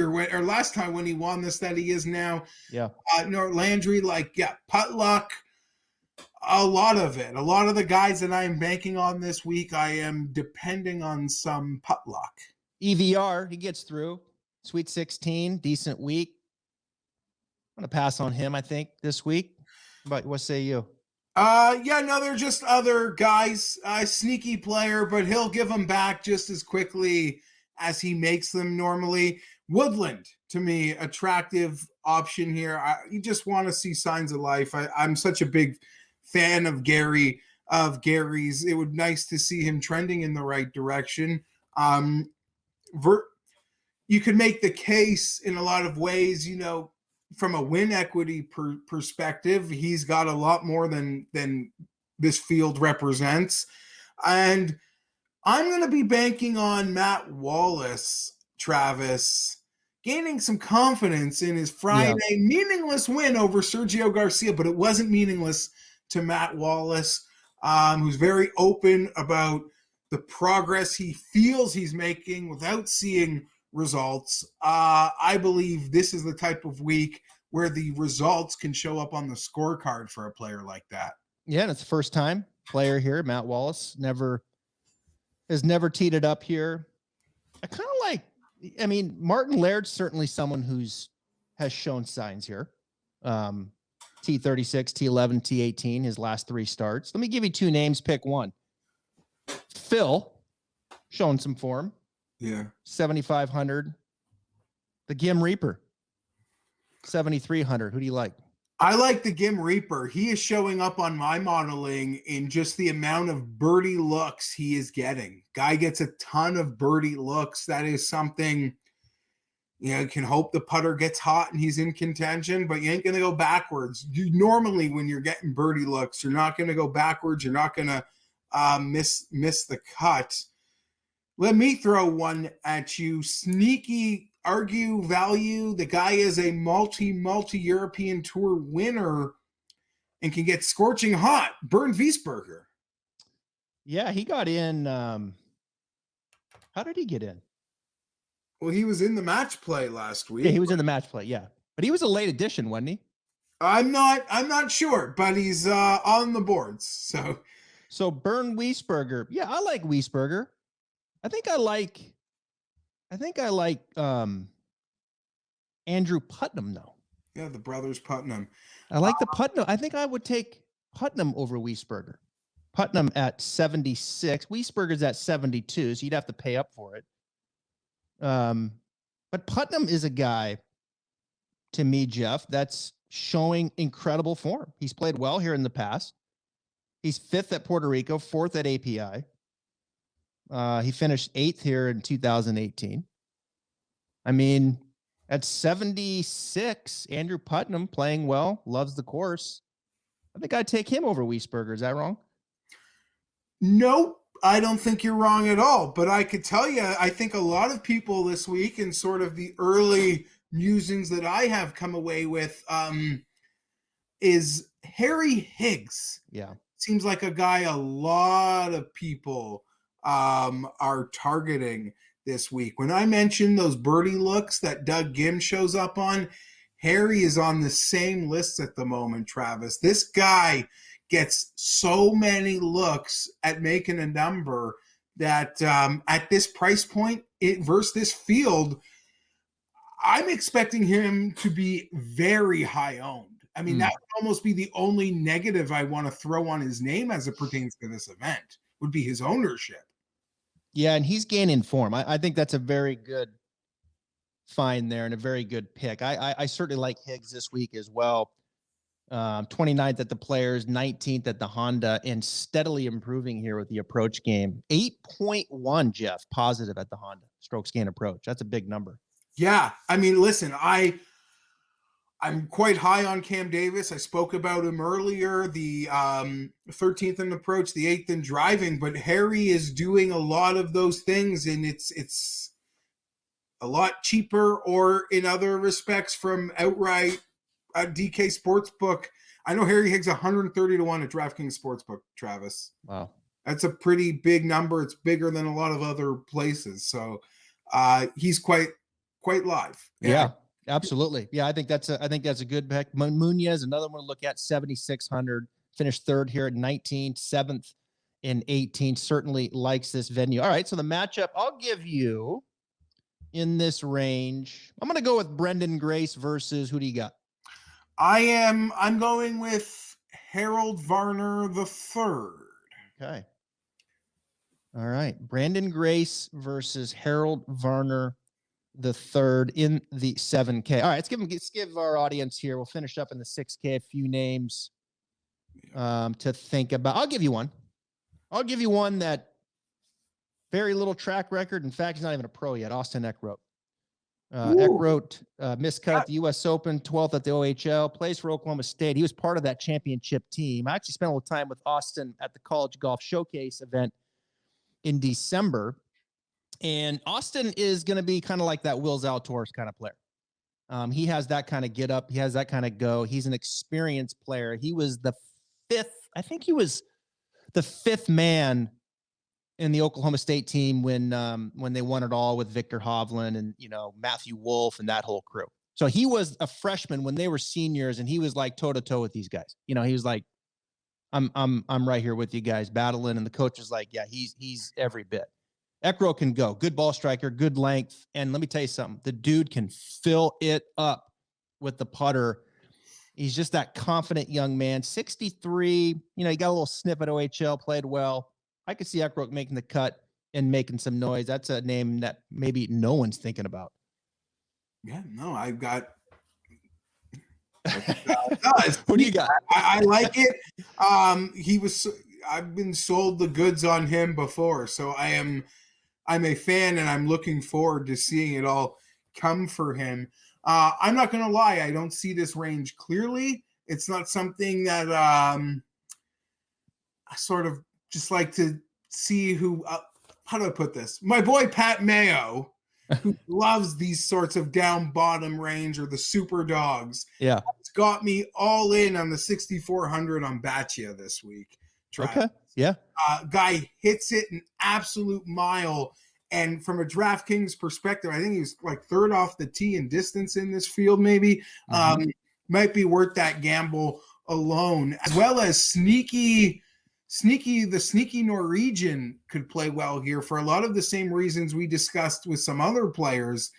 time when he won this that he is now. Yeah. Nor Landry, putt luck. A lot of it. A lot of the guys that I am banking on this week, I am depending on some putt luck. EVR, he gets through. Sweet 16, decent week. I'm going to pass on him, I think, this week. But what say you? They're just other guys. Sneaky player, but he'll give them back just as quickly as he makes them normally. Woodland, to me, attractive option here. You just want to see signs of life. I'm such a big fan of Gary's. It would be nice to see him trending in the right direction. You could make the case in a lot of ways, from a win equity perspective, he's got a lot more than this field represents. And I'm going to be banking on Matt Wallace, Travis, gaining some confidence in his Friday meaningless win over Sergio Garcia, but it wasn't meaningless to Matt Wallace, who's very open about the progress he feels he's making without seeing results. I believe this is the type of week where the results can show up on the scorecard for a player like that. Yeah, and it's the first time player here. Matt Wallace has never teed it up here. I kind of Martin Laird's certainly someone has shown signs here. T36, T11, T18, his last 3 starts. Let me give you 2 names. Pick one. Phil, showing some form. Yeah. 7,500. The Gim Reaper, 7,300. Who do you like? I like the Gim Reaper. He is showing up on my modeling in just the amount of birdie looks he is getting. Guy gets a ton of birdie looks. That is something, you can hope the putter gets hot and he's in contention, but you ain't going to go backwards. Normally, when you're getting birdie looks, you're not going to go backwards. You're not going to miss the cut. Let me throw one at you. Sneaky argue value. The guy is a multi-European Tour winner and can get scorching hot. Bernd Wiesberger. Yeah, he got in. How did he get in? Well, he was in the match play last week. Yeah, he was in the match play. Yeah, but he was a late addition, wasn't he? I'm not sure, but he's on the boards. So Bernd Wiesberger. Yeah, I like Wiesberger. I think I like Andrew Putnam though. Yeah, the brothers Putnam. I like the Putnam. I think I would take Putnam over Wiesberger. Putnam at 76. Wiesberger's at 72, so you'd have to pay up for it. But Putnam is a guy, to me, Geoff, that's showing incredible form. He's played well here in the past. He's 5th at Puerto Rico, 4th at API. He finished 8th here in 2018. I mean, at 76, Andrew Putnam playing well, loves the course. I think I'd take him over Wiesberger. Is that wrong? Nope. I don't think you're wrong at all. But I could tell you, I think a lot of people this week, and sort of the early musings that I have come away with, is Harry Higgs. Yeah. Seems like a guy a lot of people are targeting this week. When I mentioned those birdie looks that Doug Gim shows up on, Harry is on the same list at the moment, Travis. This guy gets so many looks at making a number that at this price point versus this field, I'm expecting him to be very high owned. I mean, that would almost be the only negative I want to throw on his name as it pertains to this event, would be his ownership. Yeah, and he's gaining form. I think that's a very good find there and a very good pick. I certainly like Higgs this week as well. 29th at the Players, 19th at the Honda, and steadily improving here with the approach game. 8.1, Geoff, positive at the Honda strokes gain approach. That's a big number. Yeah, I mean, listen, I'm quite high on Cam Davis. I spoke about him earlier, the 13th in approach, the 8th in driving, but Harry is doing a lot of those things, and it's a lot cheaper, or in other respects from outright DK Sportsbook. I know Harry Higgs 130 to 1 at DraftKings Sportsbook, Travis. Wow. That's a pretty big number. It's bigger than a lot of other places. So he's quite live. Yeah. Absolutely. Yeah, I think that's a good pick. Munoz, another one to look at, 7,600, finished 3rd here at 19, 7th in 18. Certainly likes this venue. All right, so the matchup I'll give you in this range, I'm going to go with Brendan Grace versus, who do you got? I'm going with Harold Varner III. Okay. All right, Brandon Grace versus Harold Varner the 3rd in the 7K. All right, let's give our audience here. We'll finish up in the 6K. A few names to think about. I'll give you one. That very little track record. In fact, he's not even a pro yet. Austin Eckroat. Eckroat miscut at the U.S. Open, 12th at the OHL, plays for Oklahoma State. He was part of that championship team. I actually spent a little time with Austin at the College Golf Showcase event in December. And Austin is going to be kind of like that Will Zalatoris kind of player. He has that kind of get up. He has that kind of go. He's an experienced player. He was the 5th. I think he was the 5th man in the Oklahoma State team when they won it all with Victor Hovland and, Matthew Wolf and that whole crew. So he was a freshman when they were seniors, and he was like toe to toe with these guys. He was like, I'm right here with you guys battling. And the coach was like, yeah, he's every bit. Eckroat can go. Good ball striker, good length. And let me tell you something. The dude can fill it up with the putter. He's just that confident young man. 63, you know, he got a little sniff at OHL, played well. I could see Eckroat making the cut and making some noise. That's a name that maybe no one's thinking about. Yeah, no, I've got. What do you got? I like it. I've been sold the goods on him before, so I'm a fan, and I'm looking forward to seeing it all come for him. I'm not going to lie, I don't see this range clearly. It's not something that I sort of just like to see who. How do I put this? My boy Pat Mayo, who loves these sorts of down bottom range or the super dogs. Yeah. It's got me all in on the 6,400 on Baccia this week. Okay. Yeah. Guy hits it an absolute mile. And from a DraftKings perspective, I think he's like third off the tee in distance in this field, maybe. Might be worth that gamble alone, as well as the sneaky Norwegian could play well here for a lot of the same reasons we discussed with some other players.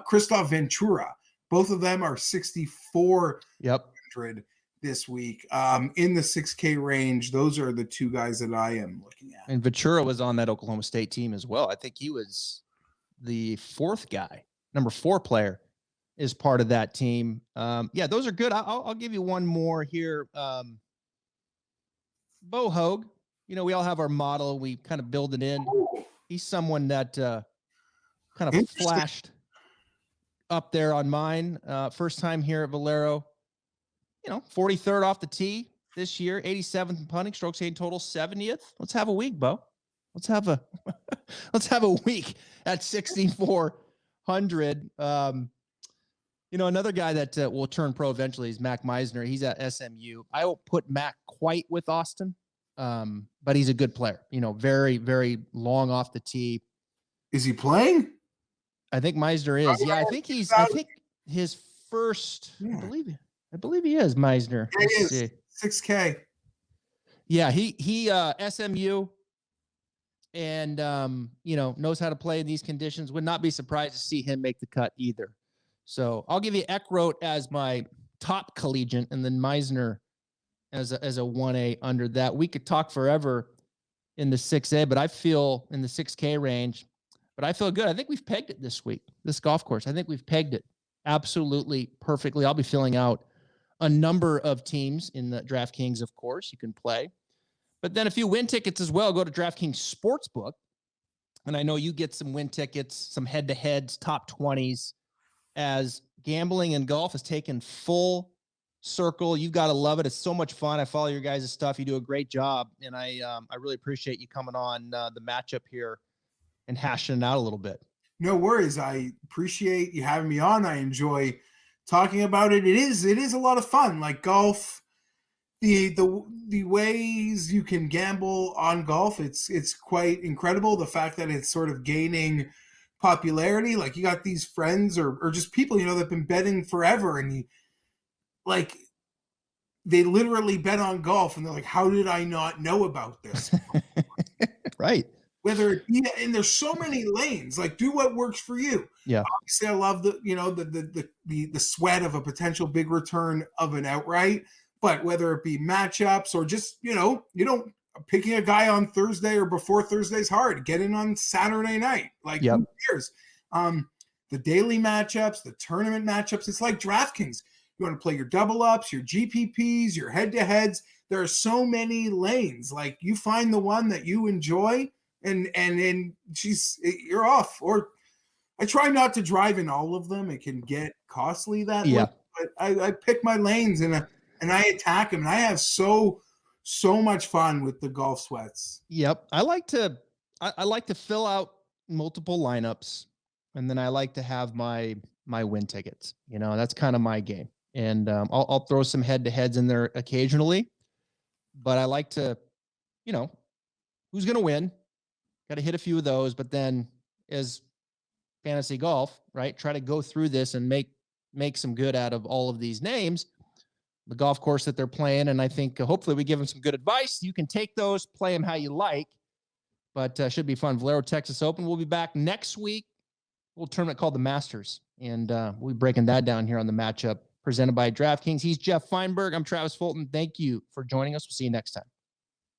Christoph Ventura, both of them are 6,400 this week in the 6K range. Those are the two guys that I am looking at. And Ventura was on that Oklahoma State team as well. I think he was the fourth guy, number 4 player is part of that team. Yeah, those are good. I'll give you one more here. Bo Hogue, you know, we all have our model. We kind of build it in. He's someone that kind of flashed up there on mine. First time here at Valero, you know, 43rd off the tee this year, 87th in punting, strokes gained total 70th. Let's have a week, Bo. Let's have a week at 6,400. You know, another guy that will turn pro eventually is Mac Meisner. He's at SMU. I won't put Mac quite with Austin, but he's a good player. You know, very, very long off the tee. Is he playing? I think Meisner is. Yeah, I think his first. Yeah. I believe he is Meisner. He is 6K. Yeah, he SMU, and you know, knows how to play in these conditions. Would not be surprised to see him make the cut either. So I'll give you Eckroat as my top collegiate, and then Meisner as a 1A under that. We could talk forever in the 6A, but I feel in the 6K range. But I feel good. I think we've pegged it this week. This golf course, I think we've pegged it absolutely perfectly. I'll be filling out a number of teams in the DraftKings, of course. You can play. But then a few win tickets as well. Go to DraftKings Sportsbook. And I know you get some win tickets, some head-to-heads, top 20s. As gambling and golf has taken full circle. You've got to love it. It's so much fun. I follow your guys' stuff. You do a great job. And I really appreciate you coming on the matchup here and hashing it out a little bit. No worries. I appreciate you having me on. I enjoy talking about it. It is a lot of fun. Like golf, the ways you can gamble on golf, it's quite incredible. The fact that it's sort of gaining popularity. Like you got these friends or just people, you know, that've been betting forever, and they literally bet on golf, and they're like, how did I not know about this? Right. Whether it be, and there's so many lanes, like do what works for you. Yeah. Obviously I love the sweat of a potential big return of an outright, but whether it be matchups or just, you know, picking a guy on Thursday or before Thursday's hard, get in on Saturday night. Like who cares? The daily matchups, the tournament matchups, it's like DraftKings. You want to play your double ups, your GPPs, your head to heads. There are so many lanes. Like you find the one that you enjoy, and you're off. Or I try not to drive in all of them. It can get costly that way. But I pick my lanes and I attack them, and I have so much fun with the golf sweats. Yep. I like to fill out multiple lineups, and then I like to have my win tickets. You know, that's kind of my game. And I'll throw some head-to-heads in there occasionally, but I like to, you know, who's going to win? Got to hit a few of those, but then as fantasy golf, right? Try to go through this and make some good out of all of these names, the golf course that they're playing. And I think hopefully we give them some good advice. You can take those, play them how you like, but should be fun. Valero Texas Open. We'll be back next week. A little tournament called the Masters, and we'll be breaking that down here on the Matchup presented by DraftKings. He's Geoff Fienberg. I'm Travis Fulton. Thank you for joining us. We'll see you next time.